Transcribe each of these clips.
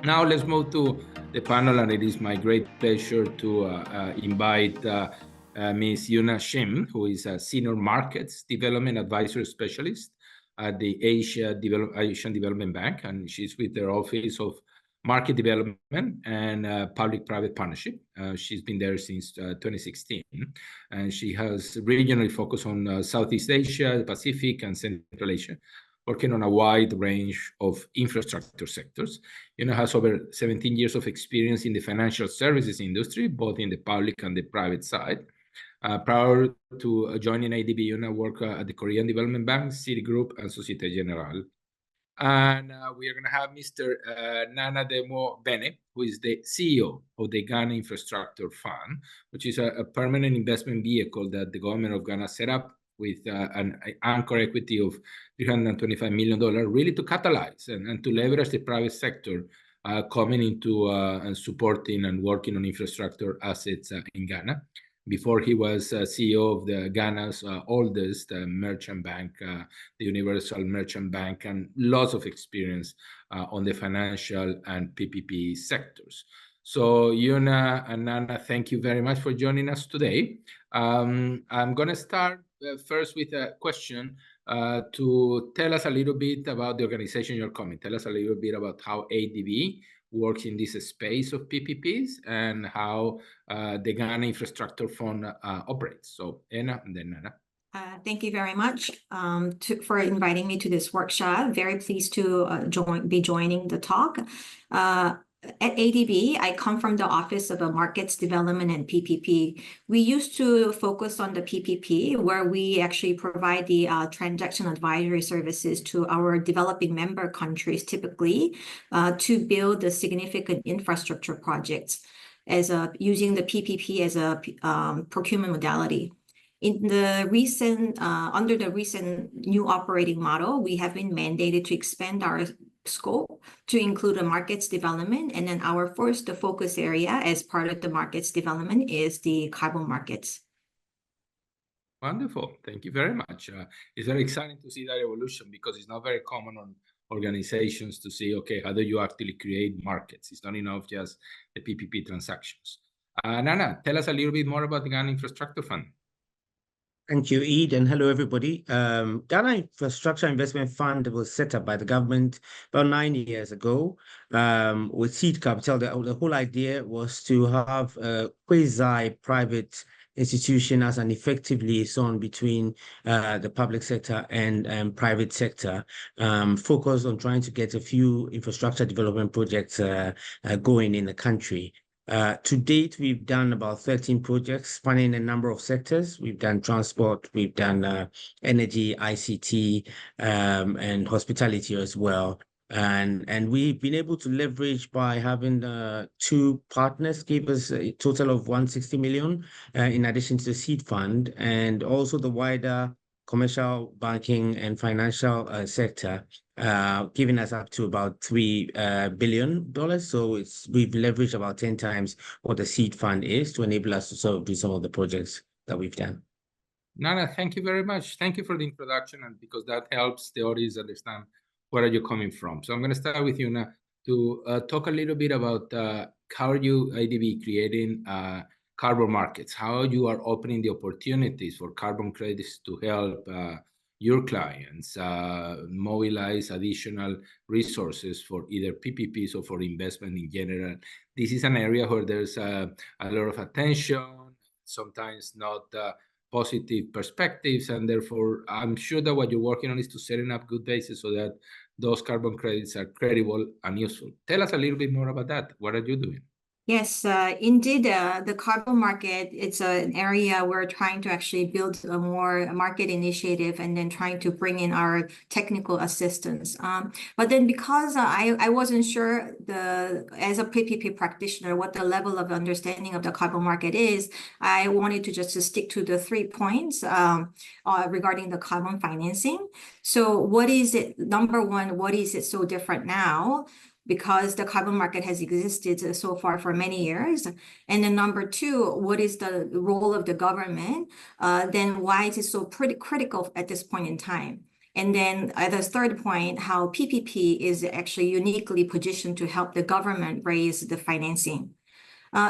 Now let's move to the panel, and it is my great pleasure to invite Ms. Euna Shim, who is a Senior Markets Development Advisor Specialist at the Asian Development Bank, and she's with their Office of Market Development and Public-Private Partnership. She's been there since 2016, and she has regionally focused on Southeast Asia, the Pacific, and Central Asia, working on a wide range of infrastructure sectors. Euna has over 17 years of experience in the financial services industry, both in the public and the private side. Prior to joining AfDB, Euna worked at the Korean Development Bank, Citigroup, and Societe Generale. And we are going to have Mr. Nana Dwemoh Benneh, who is the CEO of the Ghana Infrastructure Fund, which is a permanent investment vehicle that the government of Ghana set up with an anchor equity of $325 million, really to catalyze and to leverage the private sector coming into and supporting and working on infrastructure assets in Ghana. Before, he was CEO of the Ghana's oldest merchant bank, the Universal Merchant Bank, and lots of experience on the financial and PPP sectors. So Euna and Nana, thank you very much for joining us today. I'm going to start first with a question to tell us a little bit about the organization you're coming. Tell us a little bit about how AfDB works in this space of PPPs and how the Ghana Infrastructure Fund operates. So Euna and then Nana. Thank you very much for inviting me to this workshop. Very pleased to be joining the talk. At AfDB, I come from the Office of Markets Development and PPP. We used to focus on the PPP, where we actually provide the transaction advisory services to our developing member countries, typically, to build the significant infrastructure projects using the PPP as a procurement modality. In the under the recent new operating model, we have been mandated to expand our scope to include a markets development, and then our first focus area as part of the markets development is the carbon markets. Wonderful, thank you very much. It's very exciting to see that evolution, because it's not very common on organizations to say, okay, how do you actually create markets? It's not enough just the PPP transactions. Nana, tell us a little bit more about the Ghana Infrastructure Fund. Thank you, Ed, and hello, everybody. Ghana Infrastructure Investment Fund was set up by the government about 9 years ago with seed capital. The whole idea was to have a quasi-private institution as an effective liaison between the public sector and private sector, focused on trying to get a few infrastructure development projects going in the country. To date, we've done about 13 projects spanning a number of sectors. We've done transport, we've done energy, ICT, and hospitality as well. And we've been able to leverage by having two partners give us a total of 160 million in addition to the seed fund, and also the wider commercial banking and financial sector, giving us up to about $3 billion. So we've leveraged about 10 times what the seed fund is to enable us to sort of do some of the projects that we've done. Nana, thank you very much. Thank you for the introduction, and because that helps the audience understand where are you coming from. So I'm going to start with you now to talk a little bit about how are you, AfDB, creating carbon markets, how you are opening the opportunities for carbon credits to help your clients mobilize additional resources for either PPPs or for investment in general. This is an area where there's a lot of attention, sometimes not positive perspectives, and therefore I'm sure that what you're working on is to setting up good bases so that those carbon credits are credible and useful. Tell us a little bit more about that. What are you doing? Yes, indeed, the carbon market, it's an area we're trying to actually build a more market initiative and then trying to bring in our technical assistance. But then because I wasn't sure as a PPP practitioner what the level of understanding of the carbon market is, I wanted to just stick to the 3 points regarding the carbon financing. So what is it? Number one, what is it so different now? Because the carbon market has existed so far for many years. And then number two, what is the role of the government? Then why is it so critical at this point in time? And then the third point, how PPP is actually uniquely positioned to help the government raise the financing.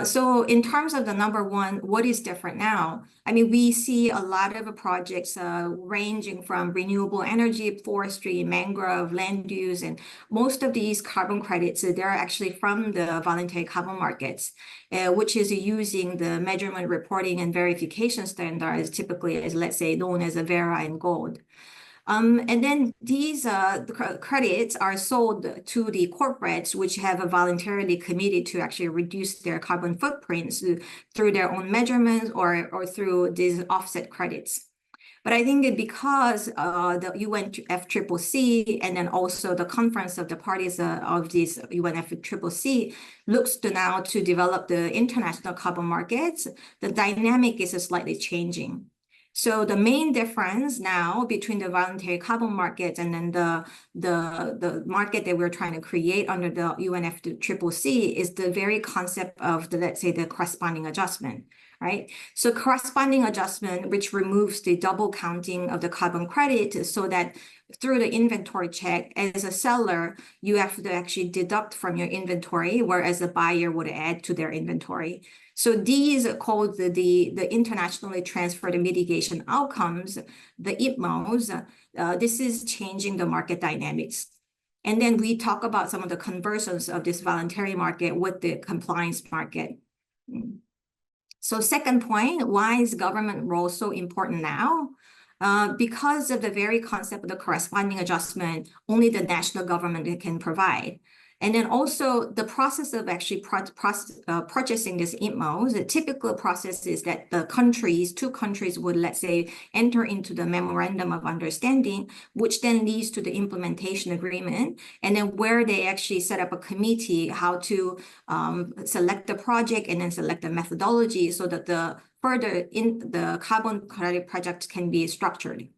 So in terms of the number one, what is different now? I mean, we see a lot of projects ranging from renewable energy, forestry, mangrove, land use, and most of these carbon credits, they're actually from the voluntary carbon markets, which is using the measurement, reporting, and verification standards, typically as, let's say, known as a Verra and Gold. And then these credits are sold to the corporates, which have voluntarily committed to actually reduce their carbon footprints through their own measurements or through these offset credits. But I think that because the UNFCCC and then also the conference of the parties of this UNFCCC looks to now to develop the international carbon markets, the dynamic is slightly changing. So the main difference now between the voluntary carbon markets and then the market that we're trying to create under the UNFCCC is the very concept of the, let's say, the corresponding adjustment, right? So corresponding adjustment, which removes the double counting of the carbon credit so that through the inventory check, as a seller, you have to actually deduct from your inventory, whereas the buyer would add to their inventory. So these are called the internationally transferred mitigation outcomes, the IPMOs. This is changing the market dynamics. And then we talk about some of the conversions of this voluntary market with the compliance market. So second point, why is government role so important now? Because of the very concept of the corresponding adjustment, only the national government can provide. And then also the process of actually purchasing these IPMOs, the typical process is that the two countries would, let's say, enter into the memorandum of understanding, which then leads to the implementation agreement. And then where they actually set up a committee, how to select the project and then select the methodology so that the carbon credit project can be structured.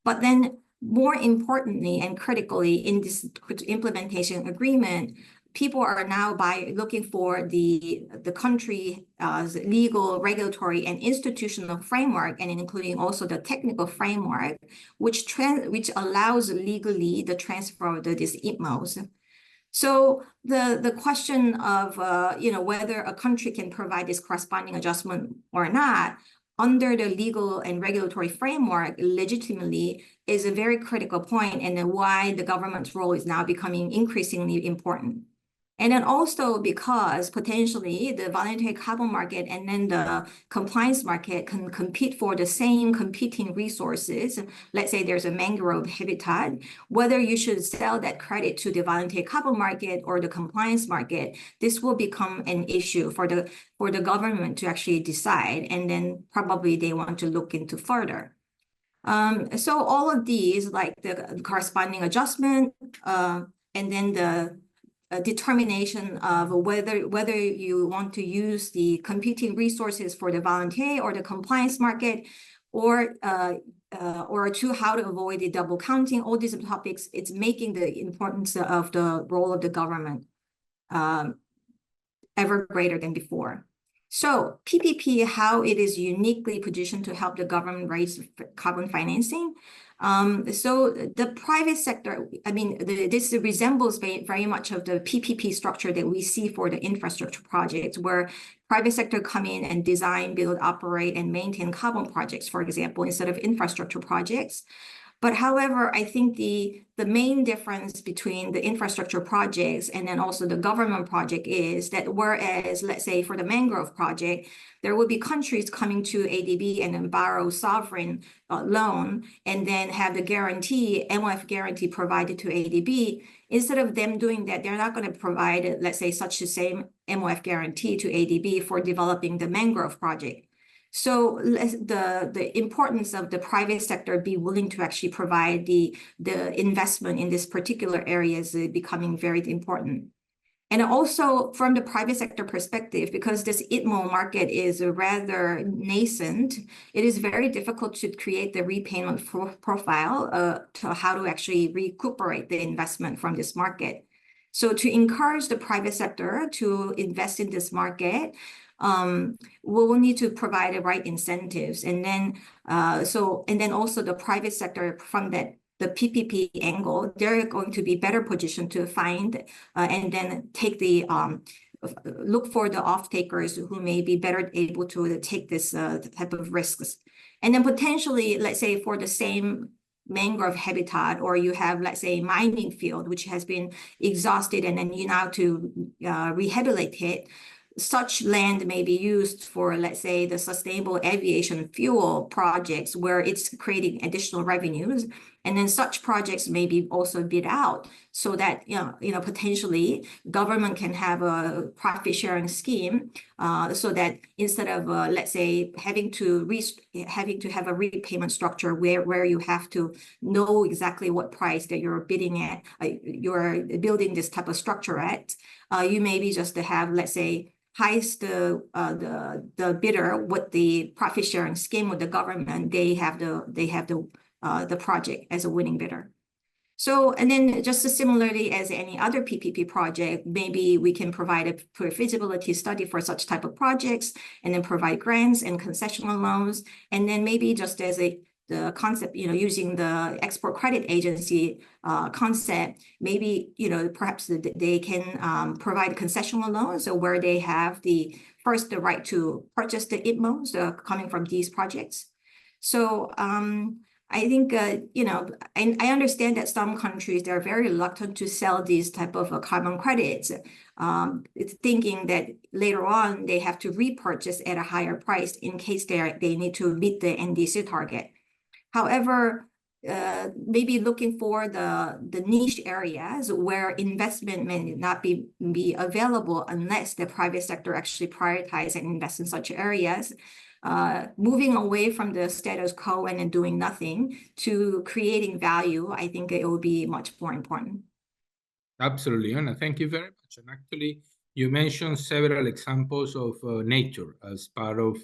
But then more importantly and critically in this implementation agreement, people are now looking for the country's legal, regulatory, and institutional framework, and including also the technical framework, which allows legally the transfer of these IPMOs. So the question of whether a country can provide this corresponding adjustment or not under the legal and regulatory framework legitimately is a very critical point, and then why the government's role is now becoming increasingly important. And then also because potentially the voluntary carbon market and then the compliance market can compete for the same competing resources. Let's say there's a mangrove habitat, whether you should sell that credit to the voluntary carbon market or the compliance market, this will become an issue for the government to actually decide, and then probably they want to look into further. So all of these, like the corresponding adjustment, and then the determination of whether you want to use the competing resources for the voluntary or the compliance market, or to how to avoid the double counting, all these topics, it's making the importance of the role of the government ever greater than before. So PPP, how it is uniquely positioned to help the government raise carbon financing. So the private sector, I mean, this resembles very much of the PPP structure that we see for the infrastructure projects, where private sector come in and design, build, operate, and maintain carbon projects, for example, instead of infrastructure projects. But however, I think the main difference between the infrastructure projects and then also the government project is that whereas, let's say for the mangrove project, there will be countries coming to ADB and then borrow sovereign loan and then have the guarantee, MOF guarantee provided to ADB. Instead of them doing that, they're not going to provide, let's say, such the same MOF guarantee to ADB for developing the mangrove project. So the importance of the private sector be willing to actually provide the investment in this particular area is becoming very important. And also from the private sector perspective, because this IPMO market is rather nascent, it is very difficult to create the repayment profile to how to actually recuperate the investment from this market. So to encourage the private sector to invest in this market, we will need to provide the right incentives, and then also the private sector from that the PPP angle, they're going to be better positioned to find and then take the look for the off-takers who may be better able to take this type of risks. And then potentially, let's say for the same mangrove habitat, or you have, let's say, mining field, which has been exhausted, and then you now to rehabilitate it, such land may be used for, let's say, the sustainable aviation fuel projects where it's creating additional revenues. And then such projects may be also bid out so that, potentially government can have a profit sharing scheme so that instead of, let's say, having to have a repayment structure where you have to know exactly what price that you're bidding at, you're building this type of structure at, you maybe just to have, let's say, highest the bidder with the profit sharing scheme with the government, they have the project as a winning bidder. So, and then just as similarly as any other PPP project, maybe we can provide a pre-feasibility study for such type of projects, and then provide grants and concessional loans, and then maybe just as the concept, using the export credit agency concept, maybe, perhaps they can provide concessional loans, so where they have the right to purchase the ITMOs coming from these projects. So I think, and I understand that some countries, they're very reluctant to sell these type of carbon credits, thinking that later on they have to repurchase at a higher price in case they need to meet the NDC target. However, maybe looking for the niche areas where investment may not be available unless the private sector actually prioritize and invest in such areas, moving away from the status quo and then doing nothing to creating value, I think it will be much more important. Absolutely, Anna. Thank you very much. And actually, you mentioned several examples of nature as part of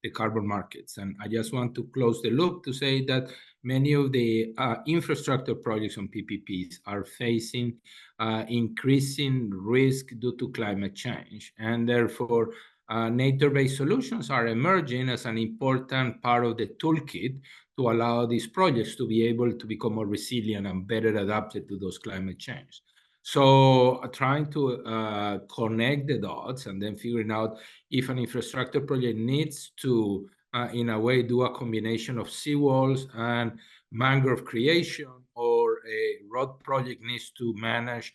the carbon markets. And I just want to close the loop to say that many of the infrastructure projects on PPPs are facing increasing risk due to climate change. And therefore, nature-based solutions are emerging as an important part of the toolkit to allow these projects to be able to become more resilient and better adapted to those climate change. So trying to connect the dots and then figuring out if an infrastructure project needs to, in a way, do a combination of seawalls and mangrove creation, or a road project needs to manage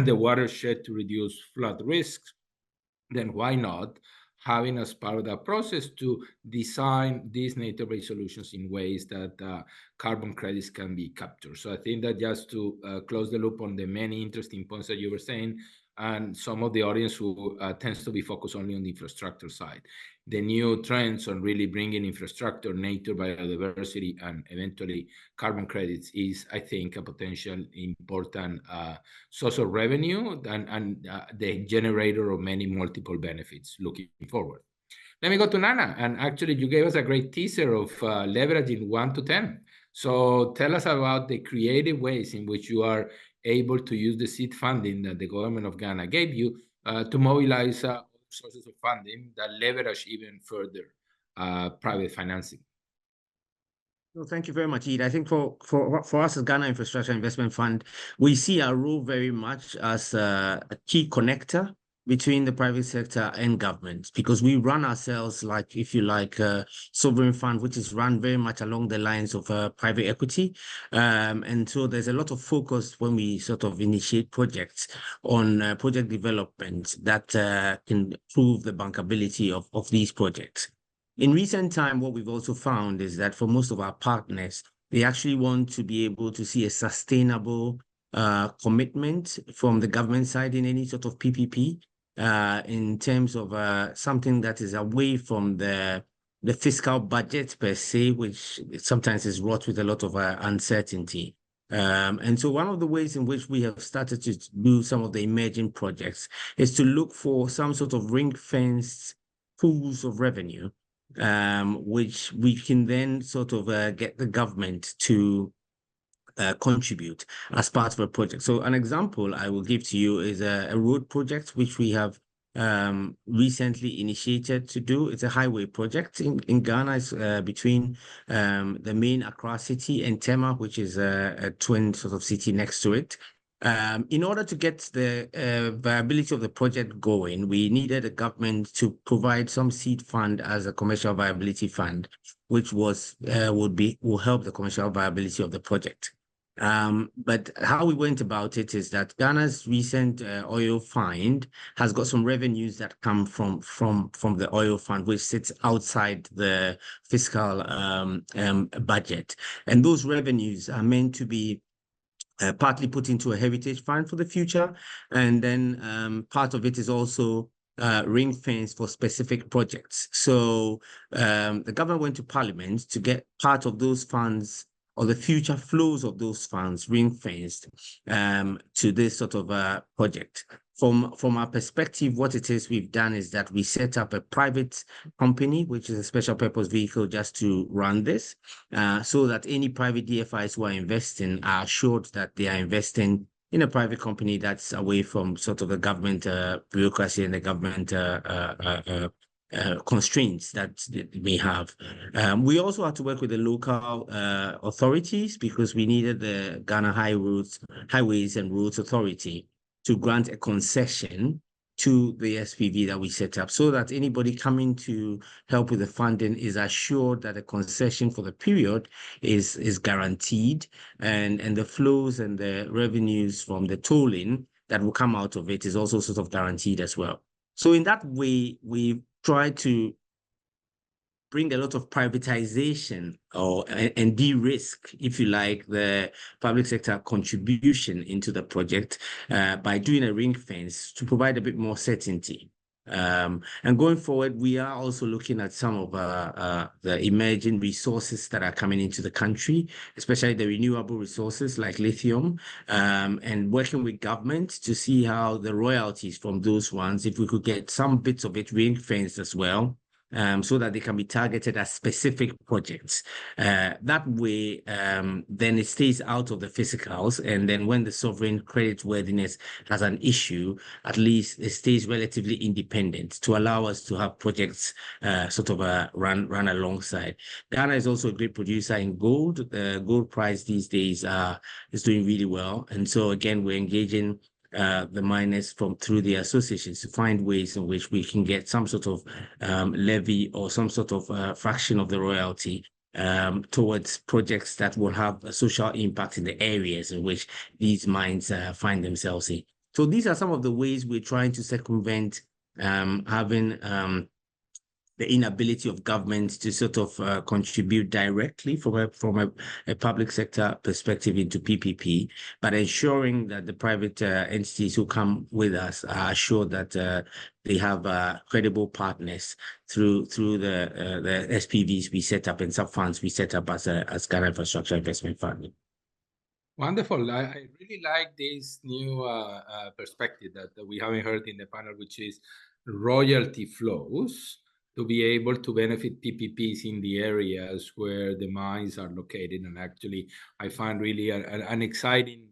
the watershed to reduce flood risks, then why not having as part of that process to design these nature-based solutions in ways that carbon credits can be captured. So I think that just to close the loop on the many interesting points that you were saying, and some of the audience who tends to be focused only on the infrastructure side, the new trends on really bringing infrastructure, nature, biodiversity, and eventually carbon credits is, I think, a potential important source of revenue and the generator of many multiple benefits looking forward. Let me go to Nana. And actually, you gave us a great teaser of leveraging 1 to 10. So tell us about the creative ways in which you are able to use the seed funding that the government of Ghana gave you to mobilize sources of funding that leverage even further private financing. Well, thank you very much, Ed. I think for us as Ghana Infrastructure Investment Fund, we see our role very much as a key connector between the private sector and government, because we run ourselves like, if you like, a sovereign fund, which is run very much along the lines of private equity. And so there's a lot of focus when we sort of initiate projects on project development that can prove the bankability of these projects. In recent time, what we've also found is that for most of our partners, they actually want to be able to see a sustainable commitment from the government side in any sort of PPP, in terms of something that is away from the fiscal budget per se, which sometimes is wrought with a lot of uncertainty. And so one of the ways in which we have started to do some of the emerging projects is to look for some sort of ring-fenced pools of revenue, which we can then sort of get the government to contribute as part of a project. So an example I will give to you is a road project, which we have recently initiated to do. It's a highway project in Ghana. It's between the main Accra city and Tema, which is a twin sort of city next to it. In order to get the viability of the project going, we needed the government to provide some seed fund as a commercial viability fund, which will help the commercial viability of the project. But how we went about it is that Ghana's recent oil find has got some revenues that come from the oil fund, which sits outside the fiscal budget, and those revenues are meant to be partly put into a heritage fund for the future. And then part of it is also ring fence for specific projects. So the government went to Parliament to get part of those funds or the future flows of those funds ring fenced to this sort of project. From our perspective, what it is we've done is that we set up a private company, which is a special purpose vehicle just to run this, so that any private DFIs who are investing are assured that they are investing in a private company that's away from sort of the government bureaucracy and the government constraints that they may have. We also had to work with the local authorities because we needed the Ghana Highways and Roads Authority to grant a concession to the SPV that we set up so that anybody coming to help with the funding is assured that the concession for the period is guaranteed, and the flows and the revenues from the tolling that will come out of it is also sort of guaranteed as well. So in that way, we try to bring a lot of privatization and de-risk, if you like, the public sector contribution into the project by doing a ring fence to provide a bit more certainty. And going forward, we are also looking at some of the emerging resources that are coming into the country, especially the renewable resources like lithium, and working with government to see how the royalties from those ones, if we could get some bits of it ring fenced as well, so that they can be targeted as specific projects. That way, then it stays out of the physicals. And then when the sovereign creditworthiness has an issue, at least it stays relatively independent to allow us to have projects sort of run alongside. Ghana is also a great producer in gold. The gold price these days is doing really well. And so again, we're engaging the miners through the associations to find ways in which we can get some sort of levy or some sort of fraction of the royalty towards projects that will have a social impact in the areas in which these mines find themselves in. So these are some of the ways we're trying to circumvent having the inability of governments to sort of contribute directly from a public sector perspective into PPP, but ensuring that the private entities who come with us are assured that they have credible partners through the SPVs we set up and sub-funds we set up as Ghana Infrastructure Investment Fund. Wonderful. I really like this new perspective that we haven't heard in the panel, which is royalty flows to be able to benefit PPPs in the areas where the mines are located. And actually, I find really an exciting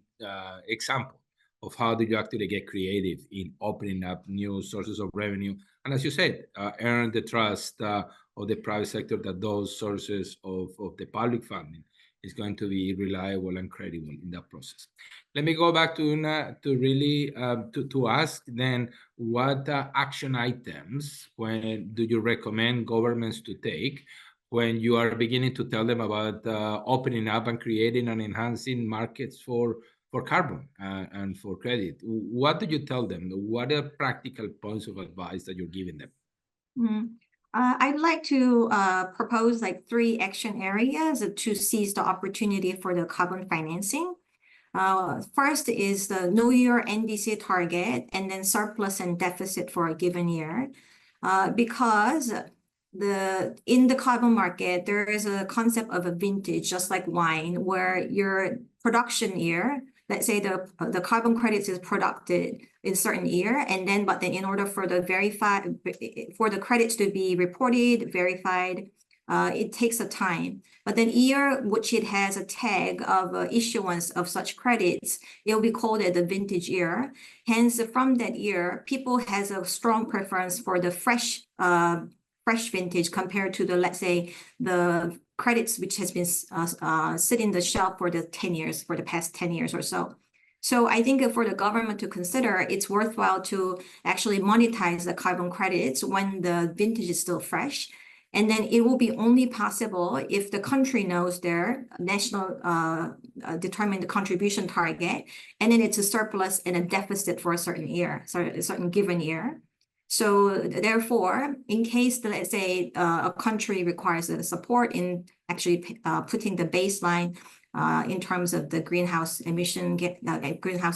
example of how do you actually get creative in opening up new sources of revenue. And as you said, earn the trust of the private sector that those sources of the public funding is going to be reliable and credible in that process. Let me go back to Euna to really to ask then, what action items do you recommend governments to take when you are beginning to tell them about opening up and creating and enhancing markets for carbon and for credit? What do you tell them? What are practical points of advice that you're giving them? Mm-hmm. I'd like to propose like 3 action areas to seize the opportunity for the carbon financing. First is the know your NDC target and then surplus and deficit for a given year. Because in the carbon market, there is a concept of a vintage, just like wine, where your production year, let's say the carbon credits is produced in a certain year, but then in order for the credits to be reported, verified, it takes a time. But then year which it has a tag of issuance of such credits, it will be called the vintage year. Hence, from that year, people has a strong preference for the fresh vintage compared to the, let's say, the credits which has been sitting in the shelf for the 10 years, for the past 10 years or so. So I think for the government to consider, it's worthwhile to actually monetize the carbon credits when the vintage is still fresh. And then it will be only possible if the country knows their national determined contribution target, and then it's a surplus and a deficit for a certain year, so a certain given year. So therefore, in case, let's say, a country requires a support in actually putting the baseline in terms of the greenhouse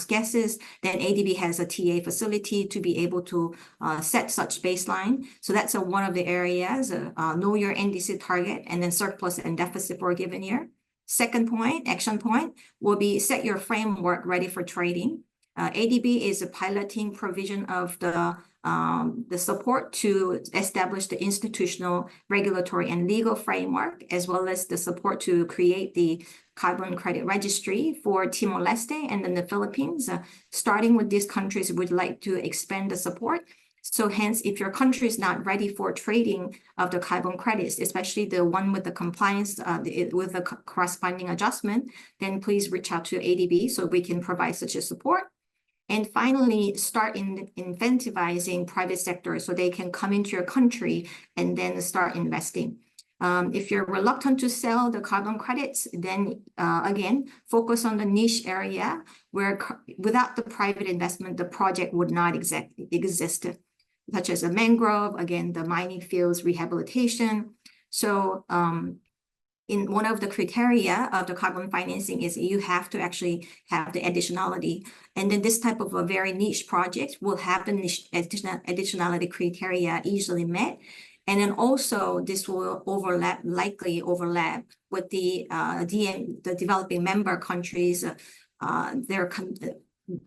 gases, then ADB has a TA facility to be able to set such baseline. So that's one of the areas, know your NDC target, and then surplus and deficit for a given year. Second point, action point, will be set your framework ready for trading. ADB is a piloting provision of the support to establish the institutional, regulatory, and legal framework, as well as the support to create the carbon credit registry for Timor-Leste and then the Philippines. Starting with these countries, we would like to expand the support. So hence, if your country is not ready for trading of the carbon credits, especially the one with the compliance, with the corresponding adjustment, then please reach out to ADB so we can provide such a support. And finally, start incentivizing private sector so they can come into your country and then start investing. If you're reluctant to sell the carbon credits, then again, focus on the niche area where without the private investment, the project would not exist, such as a mangrove, again, the mining fields rehabilitation. So in one of the criteria of the carbon financing is you have to actually have the additionality. And then this type of a very niche project will have the niche additionality criteria easily met. And then also this will likely overlap with the developing member countries, their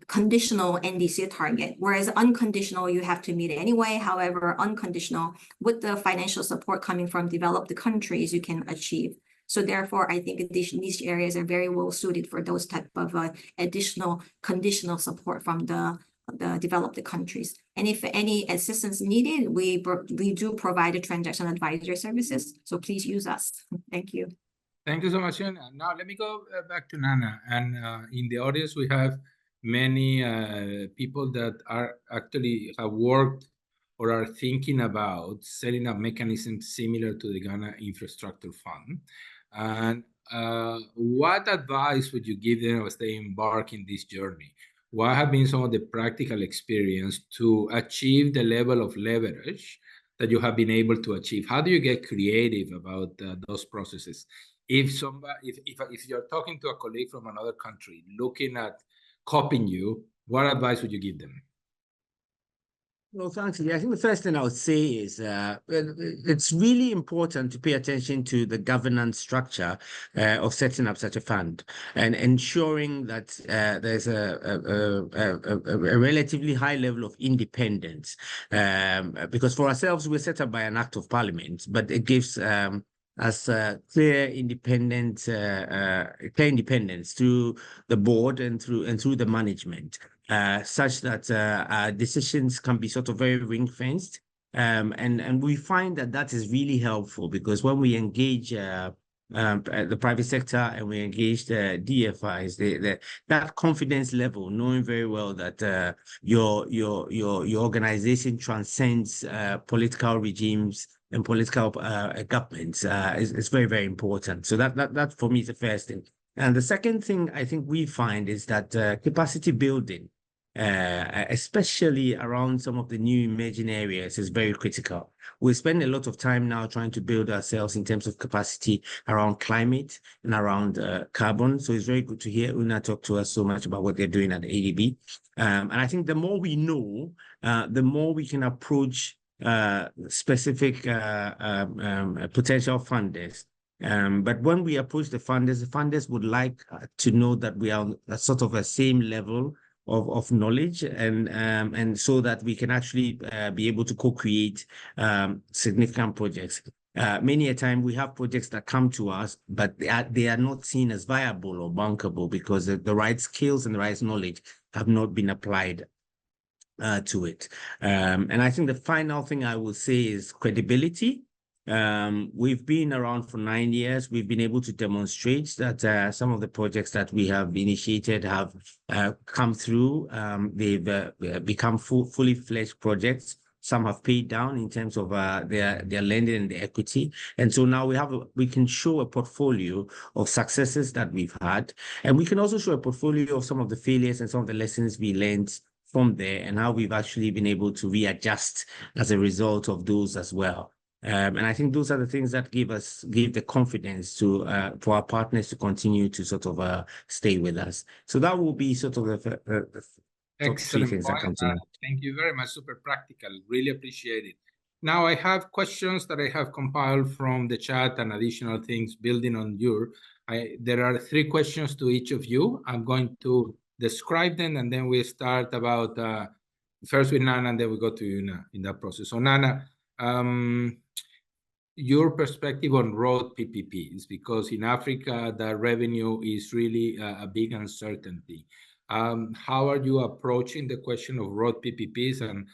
conditional NDC target, whereas unconditional you have to meet it anyway. However, unconditional with the financial support coming from developed countries, you can achieve. So therefore, I think these niche areas are very well suited for those type of additional conditional support from the developed countries. And if any assistance needed, we do provide the transaction advisory services. So please use us. Thank you. Thank you so much, Euna. Now let me go back to Nana. And in the audience, we have many people that are actually have worked or are thinking about setting up mechanisms similar to the Ghana Infrastructure Fund. And what advice would you give them as they embark in this journey? What have been some of the practical experience to achieve the level of leverage that you have been able to achieve? How do you get creative about those processes? If you're talking to a colleague from another country looking at copying you, what advice would you give them? Well, thanks. I think the first thing I would say is it's really important to pay attention to the governance structure of setting up such a fund and ensuring that there's a relatively high level of independence. Because for ourselves, we're set up by an act of parliament, but it gives us clear independence through the board and through the management. Such that our decisions can be sort of very ring-fenced. And we find that is really helpful because when we engage the private sector and we engage the DFIs, that confidence level, knowing very well that your organization transcends political regimes and political governments is very, very important. So that for me is the first thing. And the second thing I think we find is that capacity building, especially around some of the new emerging areas, is very critical. We spend a lot of time now trying to build ourselves in terms of capacity around climate and around carbon. So it's very good to hear Euna talk to us so much about what they're doing at ADB. And I think the more we know, the more we can approach specific potential funders. But when we approach the funders would like to know that we are on a sort of a same level of knowledge, and so that we can actually be able to co-create significant projects. Many a time we have projects that come to us, but they are not seen as viable or bankable because the right skills and the right knowledge have not been applied to it. And I think the final thing I will say is credibility. We've been around for 9 years. We've been able to demonstrate that some of the projects that we have initiated have come through. They've become fully fledged projects. Some have paid down in terms of their lending and the equity. And so now we can show a portfolio of successes that we've had. And we can also show a portfolio of some of the failures and some of the lessons we learned from there and how we've actually been able to readjust as a result of those as well. And I think those are the things that give the confidence to for our partners to continue to sort of stay with us. So that will be sort of the excellent things point. that come to mind. Thank you very much. Super practical. Really appreciate it. Now I have questions that I have compiled from the chat and additional things building on your. There are 3 questions to each of you. I'm going to describe them and then we start about first with Nana and then we go to Euna in that process. So Nana, your perspective on road PPPs, because in Africa, the revenue is really a big uncertainty. How are you approaching the question of road PPPs? And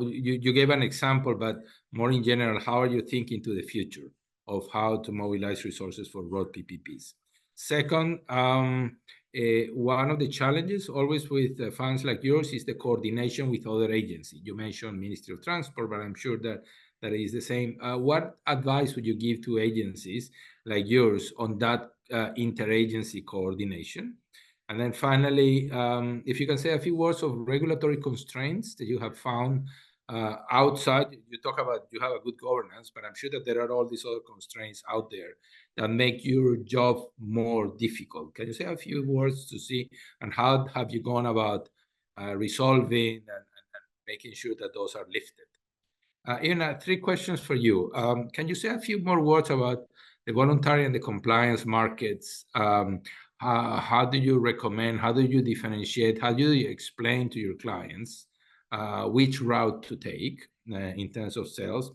you gave an example, but more in general, how are you thinking to the future of how to mobilize resources for road PPPs? Second, one of the challenges always with funds like yours is the coordination with other agencies. You mentioned Ministry of Transport, but I'm sure that is the same. What advice would you give to agencies like yours on that interagency coordination? And then finally, if you can say a few words of regulatory constraints that you have found outside. You talk about you have a good governance, but I'm sure that there are all these other constraints out there that make your job more difficult. Can you say a few words to see, and how have you gone about resolving and making sure that those are lifted? Euna, 3 questions for you. Can you say a few more words about the voluntary and the compliance markets? How do you recommend, how do you differentiate, how do you explain to your clients which route to take in terms of sales?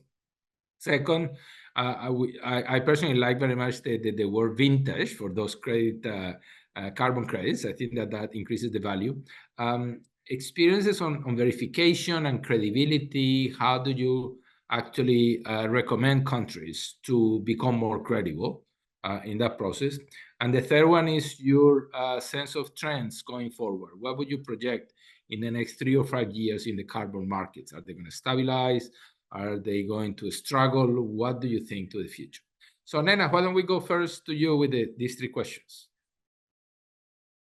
Second, I personally like very much the word vintage for those carbon credits. I think that increases the value. Experiences on verification and credibility. How do you actually recommend countries to become more credible in that process? And the third one is your sense of trends going forward. What would you project in the next 3 or 5 years in the carbon markets? Are they going to stabilize? Are they going to struggle? What do you think to the future? So Nena, why don't we go first to you with these 3 questions?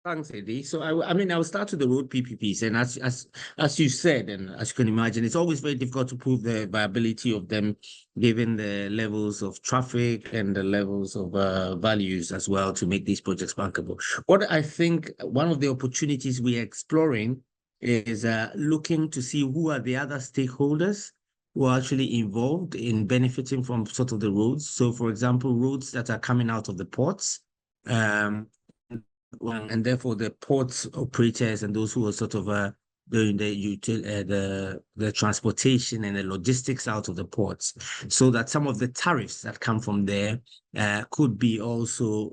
Thanks, Eddie. So I mean, I'll start with the road PPPs, and as you said, and as you can imagine, it's always very difficult to prove the viability of them, given the levels of traffic and the levels of values as well to make these projects bankable. What I think one of the opportunities we are exploring is looking to see who are the other stakeholders who are actually involved in benefiting from sort of the roads. So, for example, roads that are coming out of the ports. And therefore the port operators and those who are sort of doing the transportation and the logistics out of the ports, so that some of the tariffs that come from there could be also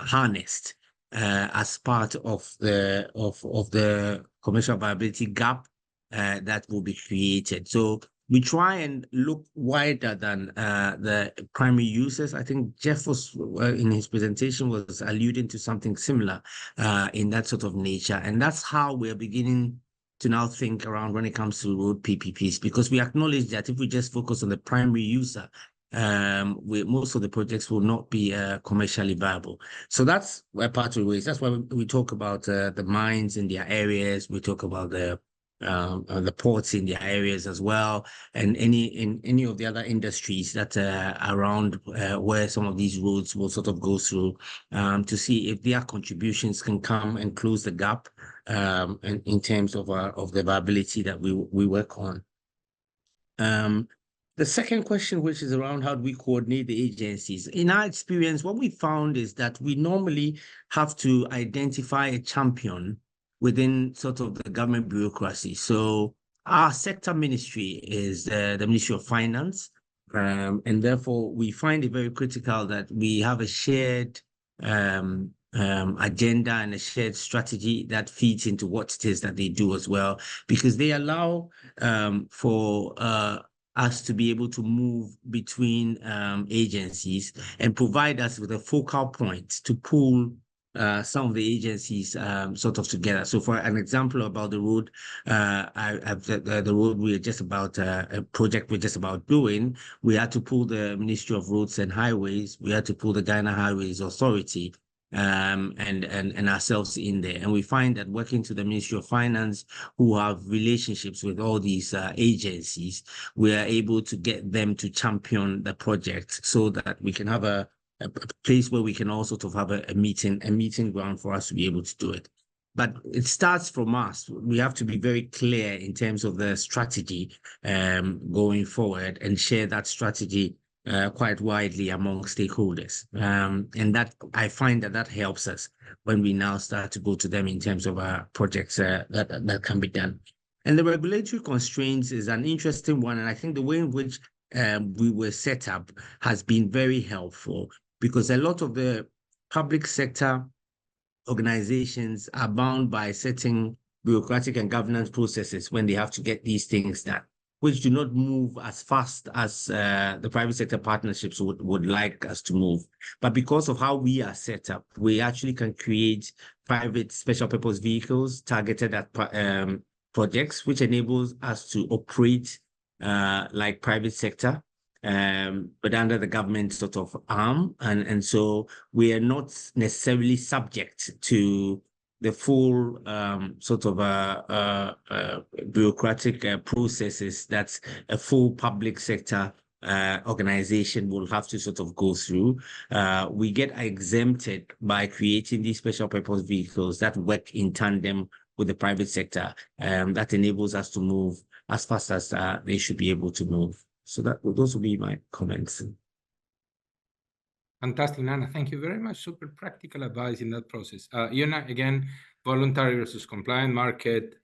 harnessed as part of the commercial viability gap that will be created. So we try and look wider than the primary users. I think Jeff was, in his presentation, was alluding to something similar in that sort of nature. And that's how we're beginning to now think around when it comes to road PPPs, because we acknowledge that if we just focus on the primary user, most of the projects will not be commercially viable. So that's where part of the ways. That's why we talk about the mines in their areas. We talk about the ports in their areas as well, and any of the other industries that are around where some of these roads will sort of go through, to see if their contributions can come and close the gap in terms of the viability that we work on. The second question, which is around how do we coordinate the agencies? In our experience, what we found is that we normally have to identify a champion within sort of the government bureaucracy. So our sector ministry is the Ministry of Finance. And therefore, we find it very critical that we have a shared agenda and a shared strategy that feeds into what it is that they do as well, because they allow for us to be able to move between agencies and provide us with a focal point to pull some of the agencies sort of together. So for an example about the road, the road we're just about, a project we're just about doing, we had to pull the Ministry of Roads and Highways, we had to pull the Ghana Highways Authority, and ourselves in there. And we find that working to the Ministry of Finance, who have relationships with all these agencies, we are able to get them to champion the project so that we can have a place where we can all sort of have a meeting ground for us to be able to do it. But it starts from us. We have to be very clear in terms of the strategy going forward and share that strategy quite widely among stakeholders. And that I find that helps us when we now start to go to them in terms of projects that can be done. And the regulatory constraints is an interesting one. And I think the way in which we were set up has been very helpful, because a lot of the public sector organizations are bound by certain bureaucratic and governance processes when they have to get these things done, which do not move as fast as the private sector partnerships would like us to move. But because of how we are set up, we actually can create private special purpose vehicles targeted at projects, which enables us to operate like private sector, but under the government sort of arm. And so we are not necessarily subject to the full sort of bureaucratic processes that a full public sector organization will have to sort of go through. We get exempted by creating these special purpose vehicles that work in tandem with the private sector. That enables us to move as fast as they should be able to move. So those will be my comments. Fantastic, Nana. Thank you very much. Super practical advice in that process. Euna, again, voluntary versus compliant market,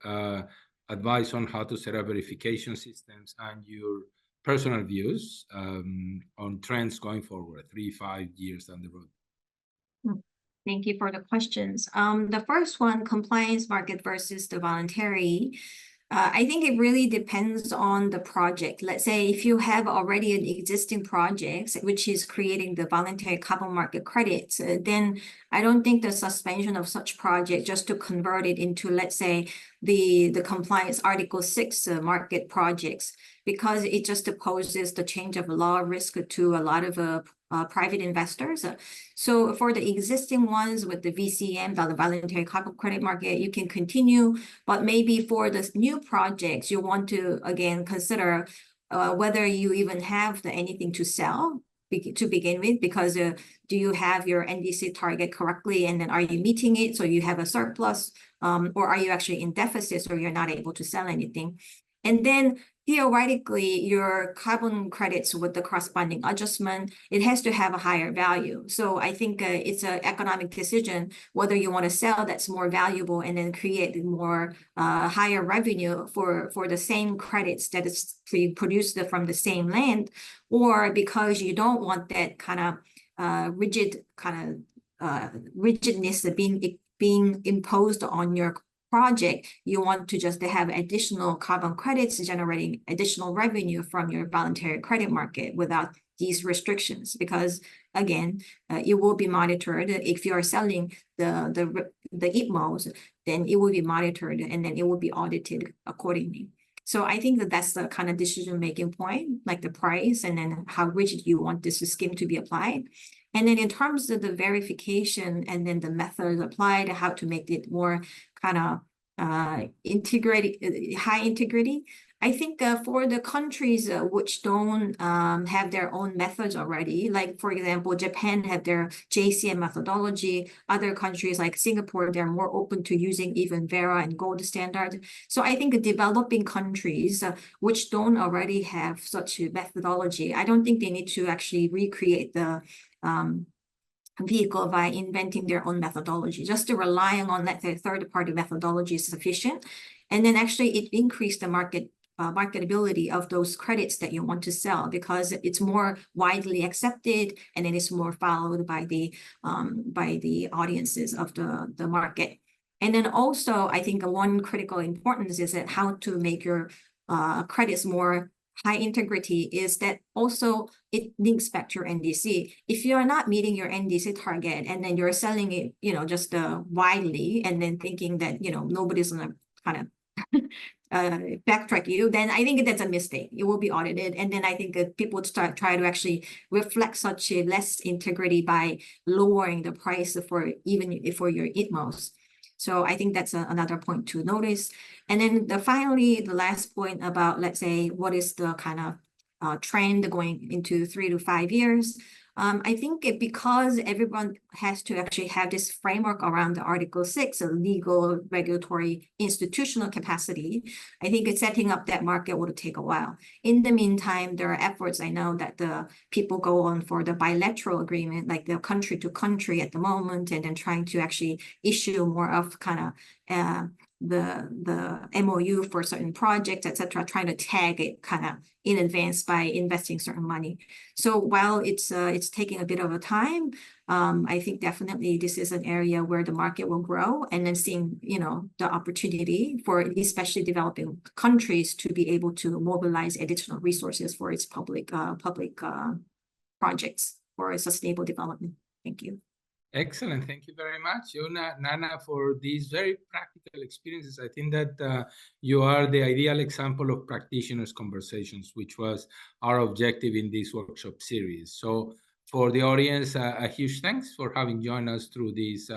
advice on how to set up verification systems, and your personal views on trends going forward, 3-5 years down the road. Thank you for the questions. The first one, compliance market versus the voluntary. I think it really depends on the project. Let's say if you have already an existing project, which is creating the voluntary carbon market credits, then I don't think the suspension of such project just to convert it into, let's say, the compliance Article 6 market projects, because it just poses the change of law risk to a lot of private investors. So for the existing ones with the VCM, the voluntary carbon credit market, you can continue, but maybe for the new projects, you want to, again, consider whether you even have anything to sell to begin with, because do you have your NDC target correctly, and then are you meeting it so you have a surplus, or are you actually in deficit so you're not able to sell anything? And then theoretically, your carbon credits with the corresponding adjustment, it has to have a higher value. So I think it's an economic decision whether you want to sell that's more valuable and then create more higher revenue for the same credits that is produced from the same land, or because you don't want that kind of rigidness being imposed on your project, you want to just have additional carbon credits generating additional revenue from your voluntary credit market without these restrictions, because again, it will be monitored. If you are selling the IPMOs, then it will be monitored and then it will be audited accordingly. So I think that's the kind of decision-making point, like the price and then how rigid you want this scheme to be applied. And then in terms of the verification and then the methods applied, how to make it more kind of high integrity, I think for the countries which don't have their own methods already, like for example, Japan have their JCM methodology, other countries like Singapore, they're more open to using even Vera and gold standard. So I think developing countries which don't already have such a methodology, I don't think they need to actually recreate the vehicle by inventing their own methodology. Just to relying on, let's say, third-party methodology is sufficient. And then actually it increased the market marketability of those credits that you want to sell, because it's more widely accepted and then it's more followed by the audiences of the market. And then also, I think one critical importance is that how to make your credits more high integrity is that also it links back to your NDC. If you're not meeting your NDC target and then you're selling it, just widely, and then thinking that, nobody's gonna kind of backtrack you, then I think that's a mistake. It will be audited. And then I think that people try to actually reflect such a less integrity by lowering the price for your ITMOs. So I think that's another point to notice. And then finally, the last point about, let's say, what is the kind of trend going into 3 to 5 years. I think because everyone has to actually have this framework around the Article 6, a legal, regulatory, institutional capacity, I think it's setting up that market will take a while. In the meantime, there are efforts, I know that the people go on for the bilateral agreement, like the country to country at the moment, and then trying to actually issue more of kind of the MOU for certain projects, etc., trying to tag it kind of in advance by investing certain money. So while it's taking a bit of a time, I think definitely this is an area where the market will grow, and then seeing the opportunity for especially developing countries to be able to mobilize additional resources for its public projects for sustainable development. Thank you. Excellent. Thank you very much, Euna, Nana, for these very practical experiences. I think that you are the ideal example of practitioners' conversations, which was our objective in this workshop series. So for the audience, a huge thanks for having joined us through these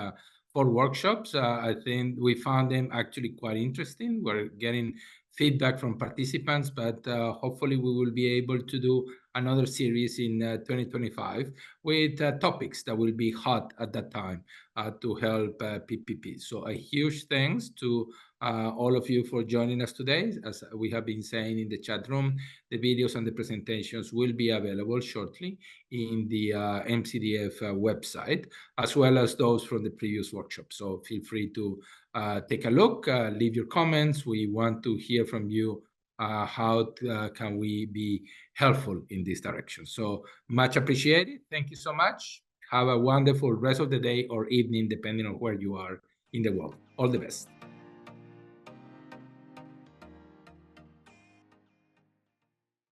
4 workshops. I think we found them actually quite interesting. We're getting feedback from participants, but hopefully we will be able to do another series in 2025 with topics that will be hot at that time to help PPP. So a huge thanks to all of you for joining us today. As we have been saying in the chat room, the videos and the presentations will be available shortly in the MCDF website, as well as those from the previous workshop. So feel free to take a look, leave your comments. We want to hear from you. How can we be helpful in this direction? So much appreciated. Thank you so much. Have a wonderful rest of the day or evening, depending on where you are in the world. All the best.